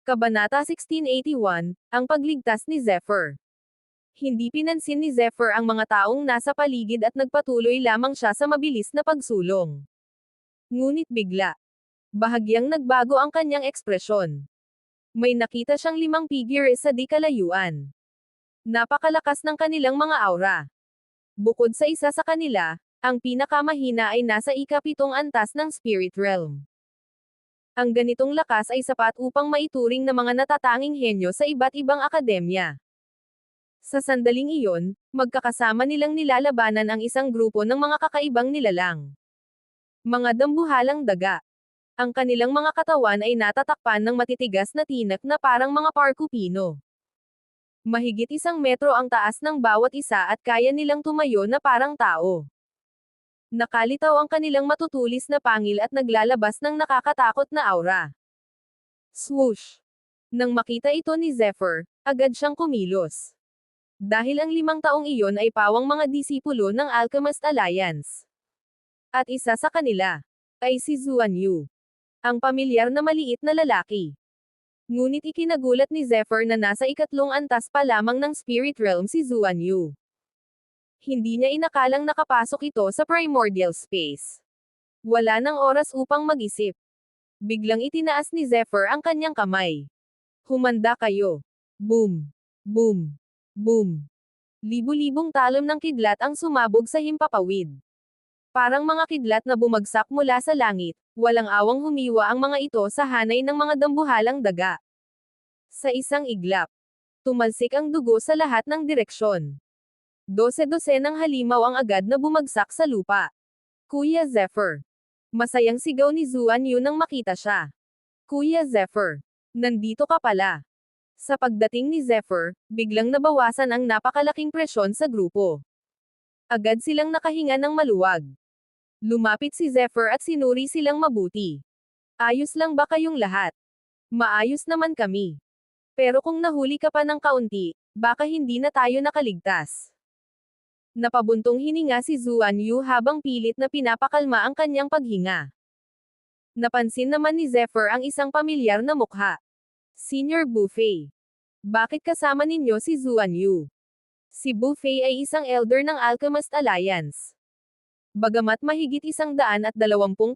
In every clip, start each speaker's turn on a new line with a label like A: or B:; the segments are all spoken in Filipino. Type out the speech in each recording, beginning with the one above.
A: Kabanata 1681, ang pagligtas ni Zephyr. Hindi pinansin ni Zephyr ang mga taong nasa paligid at nagpatuloy lamang siya sa mabilis na pagsulong. Ngunit bigla, bahagyang nagbago ang kanyang ekspresyon. May nakita siyang 5 figure sa di kalayuan. Napakalakas ng kanilang mga aura. Bukod sa isa sa kanila, ang pinakamahina ay nasa ika-7 antas ng spirit realm. Ang ganitong lakas ay sapat upang maituring na mga natatanging henyo sa iba't ibang akademya. Sa sandaling iyon, magkakasama nilang nilalabanan ang isang grupo ng mga kakaibang nilalang. Mga dambuhalang daga. Ang kanilang mga katawan ay natatakpan ng matitigas na tinak na parang mga parkupino. Mahigit 1 metro ang taas ng bawat isa at kaya nilang tumayo na parang tao. Nakalitaw ang kanilang matutulis na pangil at naglalabas ng nakakatakot na aura. Swoosh! Nang makita ito ni Zephyr, agad siyang kumilos. Dahil ang 5 taong iyon ay pawang mga disipulo ng Alchemist Alliance. At isa sa kanila ay si Zuan Yu, ang pamilyar na maliit na lalaki. Ngunit ikinagulat ni Zephyr na nasa ika-3 antas pa lamang ng spirit realm si Zuan Yu. Hindi niya inakalang nakapasok ito sa primordial space. Wala nang oras upang mag-isip. Biglang itinaas ni Zephyr ang kanyang kamay. Humanda kayo. Boom! Boom! Boom! Libu-libong talon ng kidlat ang sumabog sa himpapawid. Parang mga kidlat na bumagsak mula sa langit, walang awang humiwa ang mga ito sa hanay ng mga dambuhalang daga. Sa isang iglap, tumalsik ang dugo sa lahat ng direksyon. 12 ng halimaw ang agad na bumagsak sa lupa. Kuya Zephyr. Masayang sigaw ni Zuan Yu nang makita siya. Kuya Zephyr. Nandito ka pala. Sa pagdating ni Zephyr, biglang nabawasan ang napakalaking presyon sa grupo. Agad silang nakahinga ng maluwag. Lumapit si Zephyr at sinuri silang mabuti. Ayos lang ba kayong lahat? Maayos naman kami. Pero kung nahuli ka pa ng kaunti, baka hindi na tayo nakaligtas. Napabuntong hininga si Zuan Yu habang pilit na pinapakalma ang kanyang paghinga. Napansin naman ni Zephyr ang isang pamilyar na mukha. Senior Bufei. Bakit kasama ninyo si Zuan Yu? Si Bufei ay isang elder ng Alchemist Alliance. Bagamat mahigit 120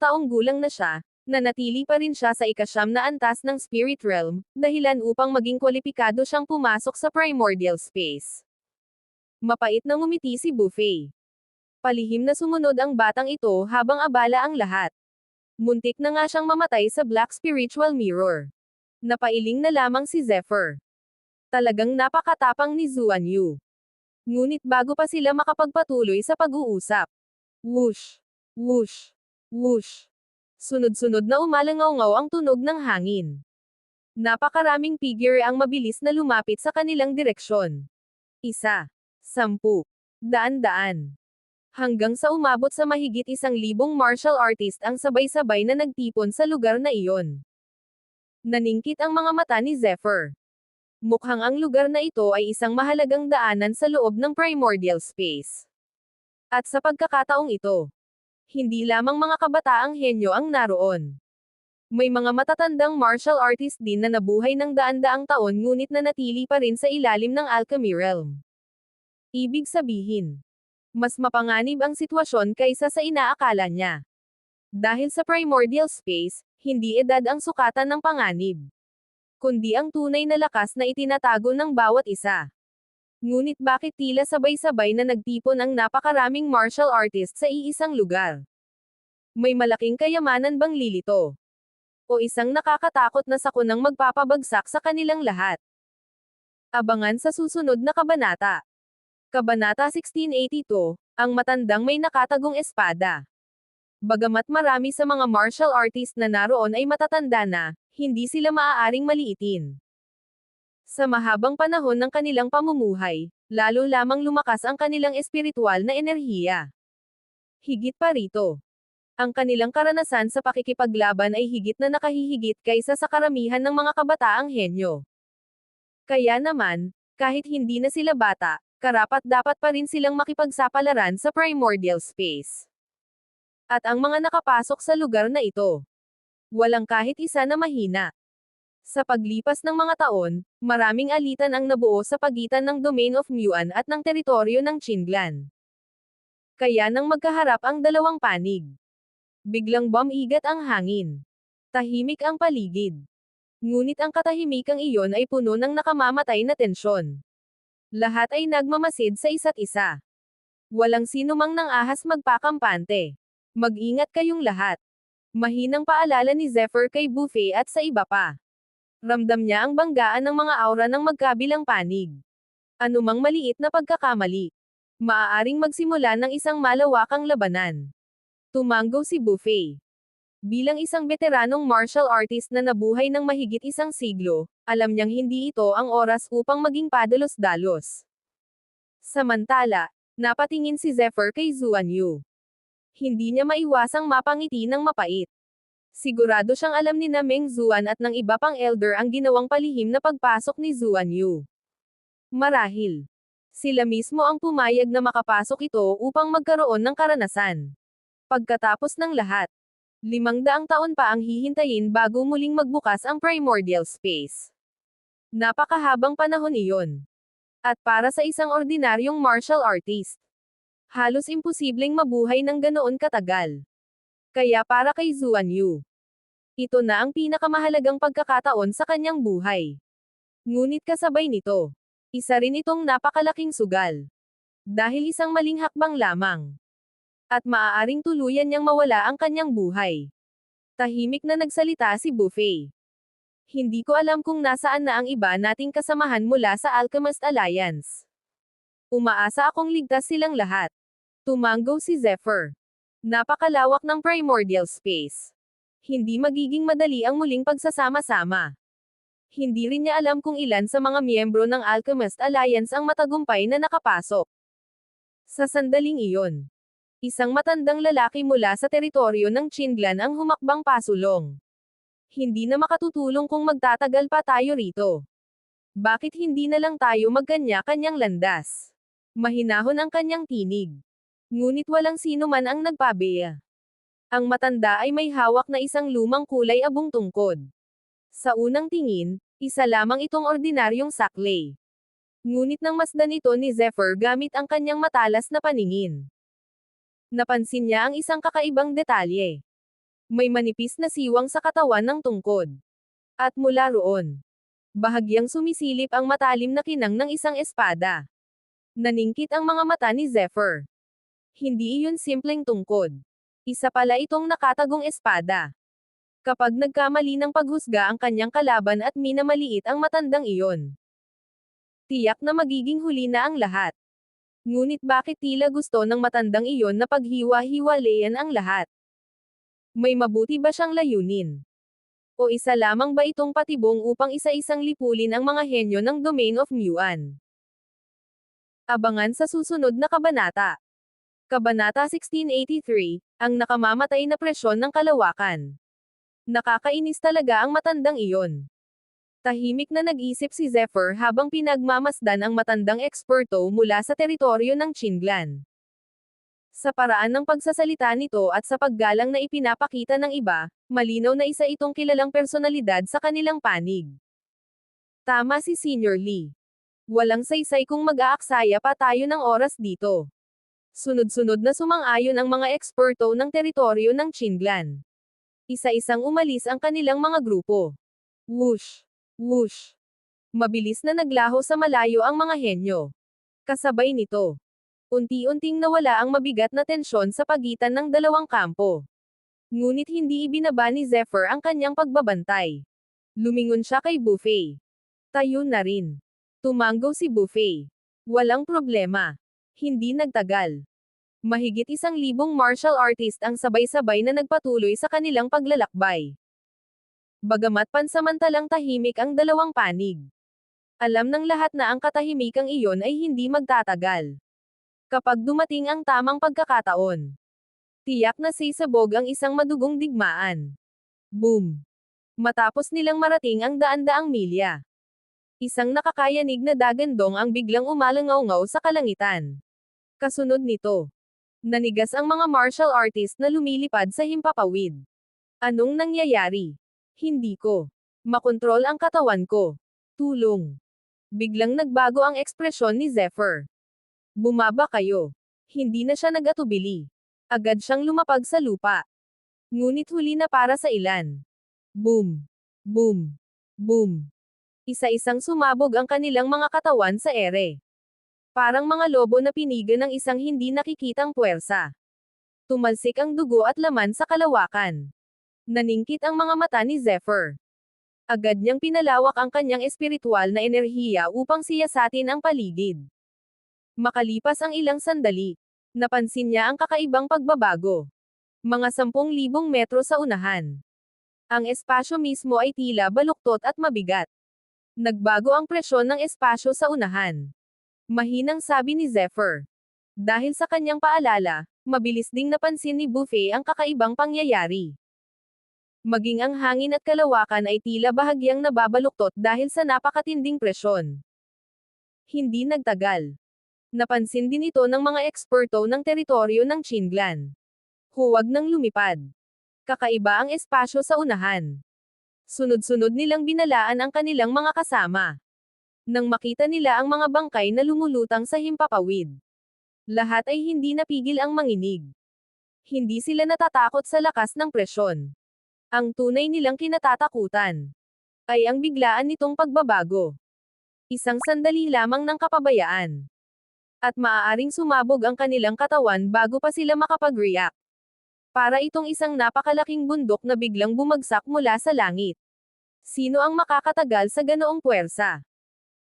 A: taong gulang na siya, nanatili pa rin siya sa ika-9 na antas ng spirit realm, dahilan upang maging kwalipikado siyang pumasok sa primordial space. Mapait na ngumiti si Bufei. Palihim na sumunod ang batang ito habang abala ang lahat. Muntik na nga siyang mamatay sa Black Spiritual Mirror. Napailing na lamang si Zephyr. Talagang napakatapang ni Zuan Yu. Ngunit bago pa sila makapagpatuloy sa pag-uusap. Whoosh! Whoosh! Whoosh! Sunod-sunod na umalangaw-ngaw ang tunog ng hangin. Napakaraming figure ang mabilis na lumapit sa kanilang direksyon. 1, 10, daan-daan. Hanggang sa umabot sa mahigit 1,000 martial artist ang sabay-sabay na nagtipon sa lugar na iyon. Naningkit ang mga mata ni Zephyr. Mukhang ang lugar na ito ay isang mahalagang daanan sa loob ng primordial space. At sa pagkakataong ito, hindi lamang mga kabataang henyo ang naroon. May mga matatandang martial artist din na nabuhay ng daan-daang taon ngunit nanatili pa rin sa ilalim ng alchemy realm. Ibig sabihin, mas mapanganib ang sitwasyon kaysa sa inaakala niya. Dahil sa primordial space, hindi edad ang sukatan ng panganib, kundi ang tunay na lakas na itinatago ng bawat isa. Ngunit bakit tila sabay-sabay na nagtipon ang napakaraming martial artists sa iisang lugar? May malaking kayamanan bang lilito? O isang nakakatakot na sakunang magpapabagsak sa kanilang lahat? Abangan sa susunod na kabanata. Kabanata 1682, ang matandang may nakatagong espada. Bagamat marami sa mga martial artist na naroon ay matatanda na, hindi sila maaaring maliitin. Sa mahabang panahon ng kanilang pamumuhay, lalo lamang lumakas ang kanilang espiritual na enerhiya. Higit pa rito, ang kanilang karanasan sa pakikipaglaban ay higit na nakahihigit kaysa sa karamihan ng mga kabataang henyo. Kaya naman, kahit hindi na sila bata, karapat-dapat pa rin silang makipagsapalaran sa primordial space. At ang mga nakapasok sa lugar na ito, walang kahit isa na mahina. Sa paglipas ng mga taon, maraming alitan ang nabuo sa pagitan ng Domain of Muan at ng teritoryo ng Qinglan. Kaya nang magkaharap ang dalawang panig, biglang bumigat ang hangin. Tahimik ang paligid. Ngunit ang katahimikang iyon ay puno ng nakamamatay na tensyon. Lahat ay nagmamasid sa isa't isa. Walang sino mang nang ahas magpakampante. Mag-ingat kayong lahat. Mahinang paalala ni Zephyr kay Buffet at sa iba pa. Ramdam niya ang banggaan ng mga aura ng magkabilang panig. Anumang maliit na pagkakamali, maaaring magsimula ng isang malawakang labanan. Tumanggo si Buffet. Bilang isang veteranong martial artist na nabuhay ng mahigit isang siglo, alam niyang hindi ito ang oras upang maging padalos-dalos. Samantala, napatingin si Zephyr kay Zuan Yu. Hindi niya maiwasang mapangiti ng mapait. Sigurado siyang alam ni na Meng Zuan at ng iba pang elder ang ginawang palihim na pagpasok ni Zuan Yu. Marahil, sila mismo ang pumayag na makapasok ito upang magkaroon ng karanasan. Pagkatapos ng lahat, 500 taon pa ang hihintayin bago muling magbukas ang primordial space. Napakahabang panahon iyon. At para sa isang ordinaryong martial artist, halos imposibleng mabuhay ng ganoon katagal. Kaya para kay Zuan Yu, ito na ang pinakamahalagang pagkakataon sa kanyang buhay. Ngunit kasabay nito, isa rin itong napakalaking sugal. Dahil isang maling hakbang lamang. At maaaring tuluyan niyang mawala ang kanyang buhay. Tahimik na nagsalita si Buffet. Hindi ko alam kung nasaan na ang iba nating kasamahan mula sa Alchemist Alliance. Umaasa akong ligtas silang lahat. Tumanggo si Zephyr. Napakalawak ng primordial space. Hindi magiging madali ang muling pagsasama-sama. Hindi rin niya alam kung ilan sa mga miyembro ng Alchemist Alliance ang matagumpay na nakapasok. Sa sandaling iyon, isang matandang lalaki mula sa teritoryo ng Qinglan ang humakbang pasulong. Hindi na makatutulong kung magtatagal pa tayo rito. Bakit hindi na lang tayo magkanya-kanyang landas? Mahinahon ang kanyang tinig. Ngunit walang sino man ang nagpabeya. Ang matanda ay may hawak na isang lumang kulay abong tungkod. Sa unang tingin, isa lamang itong ordinaryong saklay. Ngunit nang masdan ito ni Zephyr gamit ang kanyang matalas na paningin, napansin niya ang isang kakaibang detalye. May manipis na siwang sa katawan ng tungkod. At mula roon, bahagyang sumisilip ang matalim na kinang ng isang espada. Naningkit ang mga mata ni Zephyr. Hindi iyon simpleng tungkod. Isa pala itong nakatagong espada. Kapag nagkamali ng paghusga ang kanyang kalaban at minamaliit ang matandang iyon, tiyak na magiging huli na ang lahat. Ngunit bakit tila gusto ng matandang iyon na paghiwa-hiwalayan ang lahat? May mabuti ba siyang layunin? O isa lamang ba itong patibong upang isa-isang lipulin ang mga henyo ng Domain of Muan? Abangan sa susunod na kabanata. Kabanata 1683, ang nakamamatay na presyon ng kalawakan. Nakakainis talaga ang matandang iyon. Tahimik na nag-isip si Zephyr habang pinagmamasdan ang matandang eksperto mula sa teritoryo ng Qinglan. Sa paraan ng pagsasalita nito at sa paggalang na ipinapakita ng iba, malinaw na isa itong kilalang personalidad sa kanilang panig. Tama si Senior Lee. Walang saysay kung mag-aaksaya pa tayo ng oras dito. Sunod-sunod na sumang-ayon ang mga eksperto ng teritoryo ng Qinglan. Isa-isang umalis ang kanilang mga grupo. Whoosh! Whoosh! Mabilis na naglaho sa malayo ang mga henyo. Kasabay nito, unti-unting nawala ang mabigat na tensyon sa pagitan ng dalawang kampo. Ngunit hindi ibinaba ni Zephyr ang kanyang pagbabantay. Lumingon siya kay Buffet. Tayo na rin. Tumanggo si Buffet. Walang problema. Hindi nagtagal. Mahigit 1,000 martial artist ang sabay-sabay na nagpatuloy sa kanilang paglalakbay. Bagamat pansamantalang tahimik ang dalawang panig, alam ng lahat na ang katahimikang iyon ay hindi magtatagal. Kapag dumating ang tamang pagkakataon, tiyak na sisabog ang isang madugong digmaan. Boom! Matapos nilang marating ang daan-daang milya, isang nakakayanig na dagandong ang biglang umalangaw-ngaw sa kalangitan. Kasunod nito, nanigas ang mga martial artist na lumilipad sa himpapawid. Anong nangyayari? Hindi ko Makontrol ang katawan ko. Tulong. Biglang nagbago ang ekspresyon ni Zephyr. Bumaba kayo. Hindi na siya nag-atubili. Agad siyang lumapag sa lupa. Ngunit huli na para sa ilan. Boom. Boom. Boom. Isa-isang sumabog ang kanilang mga katawan sa ere. Parang mga lobo na pinigan ng isang hindi nakikitang puwersa. Tumalsik ang dugo at laman sa kalawakan. Naningkit ang mga mata ni Zephyr. Agad niyang pinalawak ang kanyang espiritual na enerhiya upang siyasatin ang paligid. Makalipas ang ilang sandali, napansin niya ang kakaibang pagbabago. Mga 10,000 metro sa unahan. Ang espasyo mismo ay tila baluktot at mabigat. Nagbago ang presyon ng espasyo sa unahan. Mahinang sabi ni Zephyr. Dahil sa kanyang paalala, mabilis ding napansin ni Buffet ang kakaibang pangyayari. Maging ang hangin at kalawakan ay tila bahagyang nababaluktot dahil sa napakatinding presyon. Hindi nagtagal. Napansin din ito ng mga eksperto ng teritoryo ng Chinlan. Huwag nang lumipad. Kakaiba ang espasyo sa unahan. Sunod-sunod nilang binalaan ang kanilang mga kasama. Nang makita nila ang mga bangkay na lumulutang sa himpapawid. Lahat ay hindi napigil ang manginig. Hindi sila natatakot sa lakas ng presyon. Ang tunay nilang kinatatakutan ay ang biglaan nitong pagbabago. Isang sandali lamang ng kapabayaan. At maaaring sumabog ang kanilang katawan bago pa sila makapag-react. Para itong isang napakalaking bundok na biglang bumagsak mula sa langit. Sino ang makakatagal sa ganoong puwersa?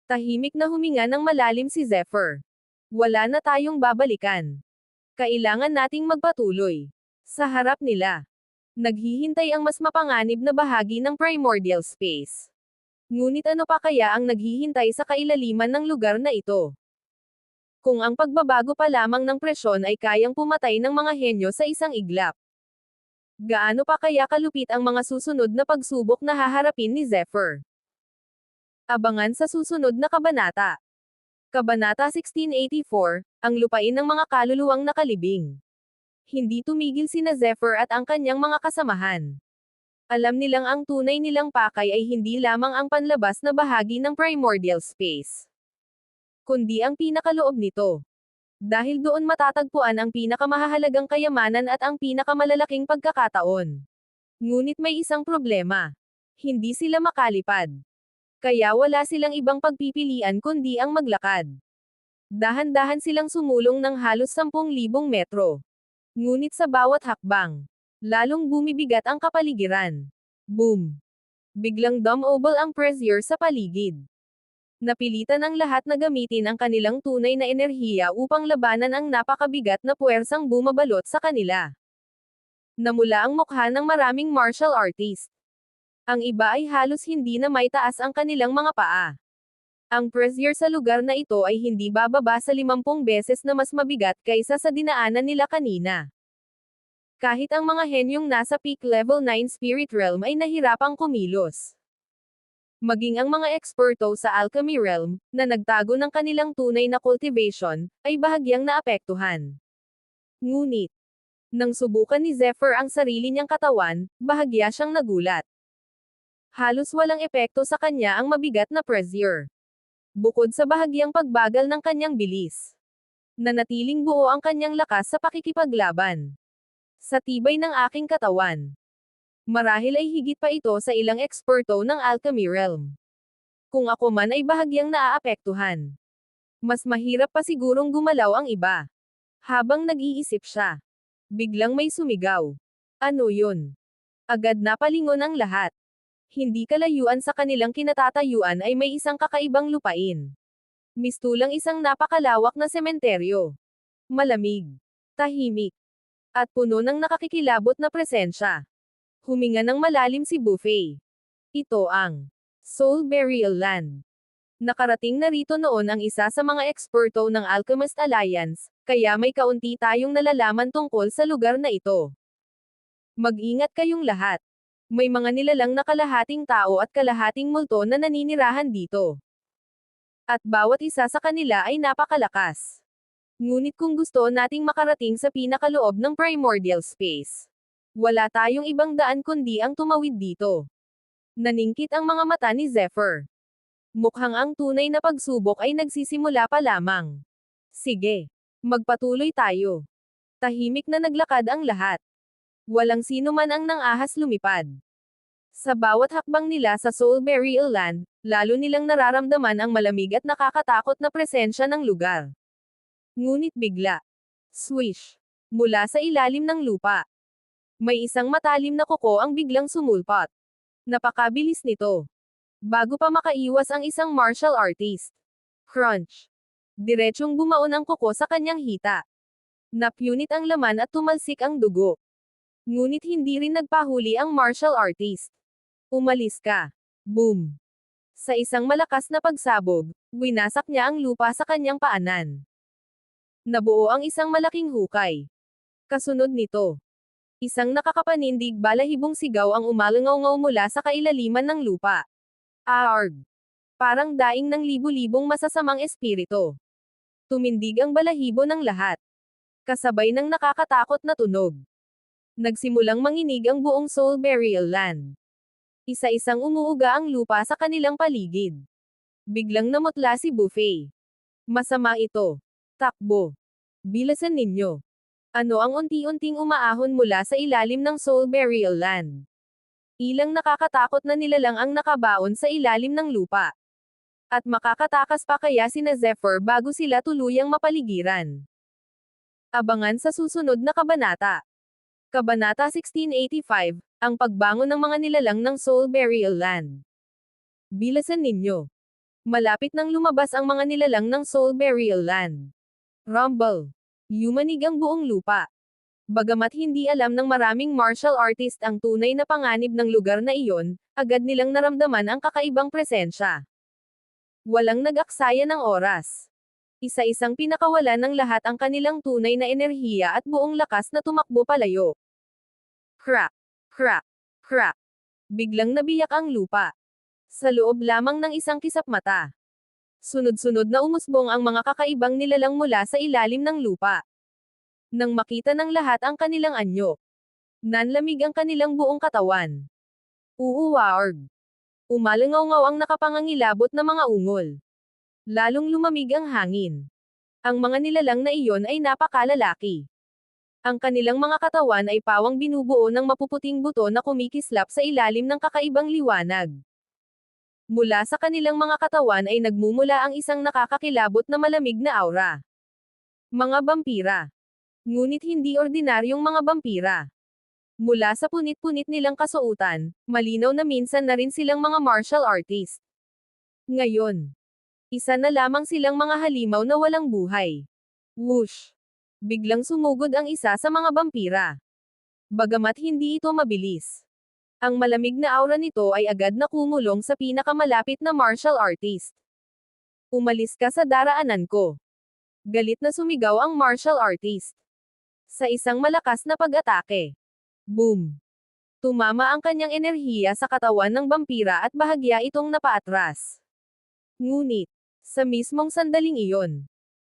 A: Tahimik na huminga ng malalim si Zephyr. Wala na tayong babalikan. Kailangan nating magpatuloy. Sa harap nila. Naghihintay ang mas mapanganib na bahagi ng primordial space. Ngunit ano pa kaya ang naghihintay sa kailaliman ng lugar na ito? Kung ang pagbabago pa lamang ng presyon ay kayang pumatay ng mga henyo sa isang iglap. Gaano pa kaya kalupit ang mga susunod na pagsubok na haharapin ni Zephyr? Abangan sa susunod na kabanata. Kabanata 1684, ang lupain ng mga kaluluwang nakalibing. Hindi tumigil sina Zephyr at ang kanyang mga kasamahan. Alam nilang ang tunay nilang pakay ay hindi lamang ang panlabas na bahagi ng primordial space, kundi ang pinakaloob nito. Dahil doon matatagpuan ang pinakamahalagang kayamanan at ang pinakamalalaking pagkakataon. Ngunit may isang problema. Hindi sila makalipad. Kaya wala silang ibang pagpipilian kundi ang maglakad. Dahan-dahan silang sumulong ng halos 10,000 metro. Ngunit sa bawat hakbang, lalong bumibigat ang kapaligiran. Boom! Biglang dumobble ang pressure sa paligid. Napilitan ang lahat na gamitin ang kanilang tunay na enerhiya upang labanan ang napakabigat na puwersang bumabalot sa kanila. Namula ang mukha ng maraming martial artist. Ang iba ay halos hindi na may taas ang kanilang mga paa. Ang pressure sa lugar na ito ay hindi bababa sa 50 beses na mas mabigat kaysa sa dinaanan nila kanina. Kahit ang mga henyong nasa peak level 9 spirit realm ay nahirapang kumilos. Maging ang mga eksperto sa alchemy realm, na nagtago ng kanilang tunay na cultivation, ay bahagyang naapektuhan. Ngunit, nang subukan ni Zephyr ang sarili niyang katawan, bahagya siyang nagulat. Halos walang epekto sa kanya ang mabigat na pressure. Bukod sa bahagyang pagbagal ng kanyang bilis. Nanatiling buo ang kanyang lakas sa pakikipaglaban. Sa tibay ng aking katawan. Marahil ay higit pa ito sa ilang eksperto ng alchemy realm. Kung ako man ay bahagyang naaapektuhan. Mas mahirap pa sigurong gumalaw ang iba. Habang nag-iisip siya. Biglang may sumigaw. Ano yun? Agad napalingon ang lahat. Hindi kalayuan sa kanilang kinatatayuan ay may isang kakaibang lupain. Mistulang isang napakalawak na sementeryo. Malamig, tahimik, at puno ng nakakikilabot na presensya. Huminga ng malalim si Buffet. Ito ang Soul Burial Land. Nakarating na rito noon ang isa sa mga eksperto ng Alchemist Alliance, kaya may kaunti tayong nalalaman tungkol sa lugar na ito. Mag-ingat kayong lahat. May mga nilalang na kalahating tao at kalahating multo na naninirahan dito. At bawat isa sa kanila ay napakalakas. Ngunit kung gusto nating makarating sa pinakaloob ng primordial space, wala tayong ibang daan kundi ang tumawid dito. Naningkit ang mga mata ni Zephyr. Mukhang ang tunay na pagsubok ay nagsisimula pa lamang. Sige. Magpatuloy tayo. Tahimik na naglakad ang lahat. Walang sino man ang nang-ahas lumipad. Sa bawat hakbang nila sa Soulberry Land, lalo nilang nararamdaman ang malamig at nakakatakot na presensya ng lugar. Ngunit bigla. Swish. Mula sa ilalim ng lupa. May isang matalim na kuko ang biglang sumulpot. Napakabilis nito. Bago pa makaiwas ang isang martial artist. Crunch. Diretsyong bumaon ang kuko sa kanyang hita. Napunit ang laman at tumalsik ang dugo. Ngunit hindi rin nagpahuli ang martial artist. Umalis ka. Boom. Sa isang malakas na pagsabog, winasak niya ang lupa sa kanyang paanan. Nabuo ang isang malaking hukay. Kasunod nito, isang nakakapanindig balahibong sigaw ang umalangaw-ngaw mula sa kailaliman ng lupa. Aarg! Parang daing ng libu-libong masasamang espiritu. Tumindig ang balahibo ng lahat. Kasabay ng nakakatakot na tunog. Nagsimulang manginig ang buong Soulberry Land. Isa-isang umuuga ang lupa sa kanilang paligid. Biglang namutla si Buffet. Masama ito. Takbo. Bilasan ninyo. Ano ang unti-unting umaahon mula sa ilalim ng Soulberry Land? Ilang nakakatakot na nilalang ang nakabaon sa ilalim ng lupa. At makakatakas pa kaya sina Zephyr bago sila tuluyang mapaligiran. Abangan sa susunod na kabanata. Kabanata 1685, ang pagbangon ng mga nilalang ng Soulberry Land. Bilasan ninyo. Malapit nang lumabas ang mga nilalang ng Soulberry Land. Rumble. Yumanig ang buong lupa. Bagamat hindi alam ng maraming martial artist ang tunay na panganib ng lugar na iyon, agad nilang naramdaman ang kakaibang presensya. Walang nag-aksaya ng oras. Isa-isang pinakawalan ng lahat ang kanilang tunay na enerhiya at buong lakas na tumakbo palayo. Crack! Crack! Crack! Biglang nabiyak ang lupa. Sa loob lamang ng isang kisap mata. Sunod-sunod na umusbong ang mga kakaibang nilalang mula sa ilalim ng lupa. Nang makita ng lahat ang kanilang anyo. Nanlamig ang kanilang buong katawan. Uuwaarg. Umalangaw-ngaw ang nakapangangilabot na mga ungol. Lalong lumamig ang hangin. Ang mga nilalang na iyon ay napakalalaki. Ang kanilang mga katawan ay pawang binubuo ng mapuputing buto na kumikislap sa ilalim ng kakaibang liwanag. Mula sa kanilang mga katawan ay nagmumula ang isang nakakakilabot na malamig na aura. Mga bampira. Ngunit hindi ordinaryong mga bampira. Mula sa punit-punit nilang kasuotan, malinaw na minsan na rin silang mga martial artist. Ngayon, isa na lamang silang mga halimaw na walang buhay. Whoosh! Biglang sumugod ang isa sa mga bampira. Bagamat hindi ito mabilis. Ang malamig na aura nito ay agad na kumulong sa pinakamalapit na martial artist. Umalis ka sa daraanan ko. Galit na sumigaw ang martial artist. Sa isang malakas na pag-atake. Boom! Tumama ang kanyang enerhiya sa katawan ng bampira at bahagya itong napaatras. Ngunit, sa mismong sandaling iyon,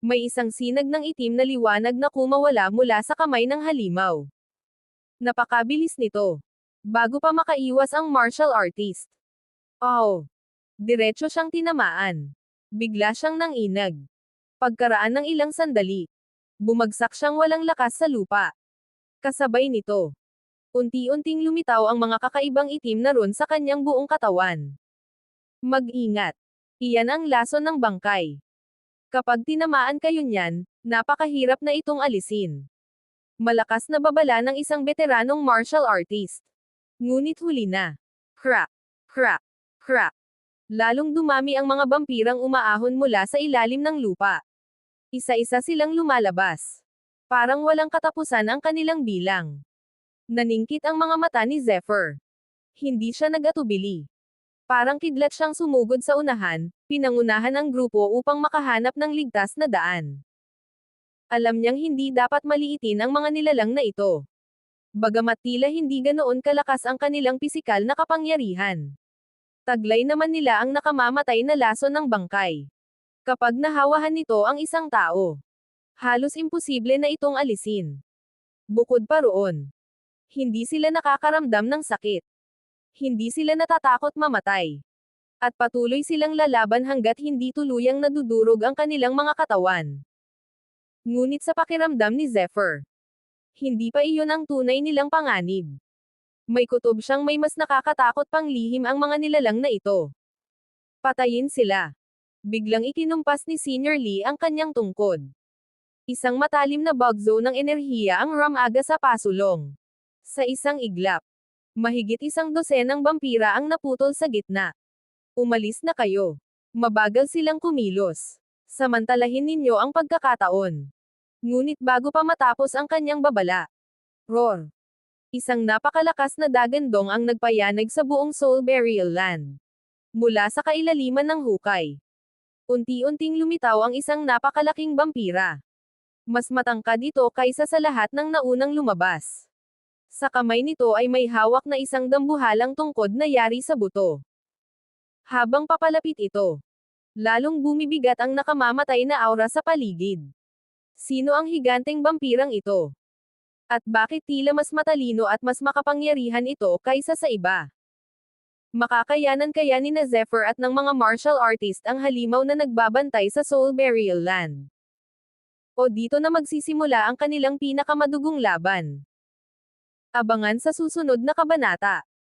A: may isang sinag ng itim na liwanag na kumawala mula sa kamay ng halimaw. Napakabilis nito. Bago pa makaiwas ang martial artist. Oh! Diretso siyang tinamaan. Bigla siyang nanginag. Pagkaraan ng ilang sandali, bumagsak siyang walang lakas sa lupa. Kasabay nito, unti-unting lumitaw ang mga kakaibang itim na ron sa kanyang buong katawan. Mag-ingat. Iyan ang lason ng bangkay. Kapag tinamaan kayo niyan, napakahirap na itong alisin. Malakas na babala ng isang veteranong martial artist. Ngunit huli na. Crack! Crack! Crack! Lalong dumami ang mga bampirang umaahon mula sa ilalim ng lupa. Isa-isa silang lumalabas. Parang walang katapusan ang kanilang bilang. Naningkit ang mga mata ni Zephyr. Hindi siya nag-atubili. Parang kidlat siyang sumugod sa unahan, pinangunahan ang grupo upang makahanap ng ligtas na daan. Alam niyang hindi dapat maliitin ang mga nilalang na ito. Bagamat tila hindi ganoon kalakas ang kanilang pisikal na kapangyarihan. Taglay naman nila ang nakamamatay na lason ng bangkay. Kapag nahawahan nito ang isang tao, halos imposible na itong alisin. Bukod pa roon, hindi sila nakakaramdam ng sakit. Hindi sila natatakot mamatay. At patuloy silang lalaban hanggat hindi tuluyang nadudurog ang kanilang mga katawan. Ngunit sa pakiramdam ni Zephyr, hindi pa iyon ang tunay nilang panganib. May kutob siyang may mas nakakatakot pang lihim ang mga nilalang na ito. Patayin sila. Biglang ikinumpas ni Senior Lee ang kanyang tungkod. Isang matalim na bug zone ng enerhiya ang rumaga sa pasulong. Sa isang iglap, mahigit 100 vampira ang naputol sa gitna. Umalis na kayo. Mabagal silang kumilos. Samantalahin ninyo ang pagkakataon. Ngunit bago pa matapos ang kanyang babala, roar! Isang napakalakas na dagandong ang nagpayanig sa buong Soul Burial Land. Mula sa kailaliman ng hukay, unti-unting lumitaw ang isang napakalaking vampira. Mas matangkad ito kaysa sa lahat ng naunang lumabas. Sa kamay nito ay may hawak na isang dambuhalang tungkod na yari sa buto. Habang papalapit ito, lalong bumibigat ang nakamamatay na aura sa paligid. Sino ang higanteng vampirang ito? At bakit tila mas matalino at mas makapangyarihan ito kaysa sa iba? Makakayanan kaya ni na Zephyr at ng mga martial artist ang halimaw na nagbabantay sa Soul Burial Land? O dito na magsisimula ang kanilang pinakamadugong laban? Abangan sa susunod na kabanata.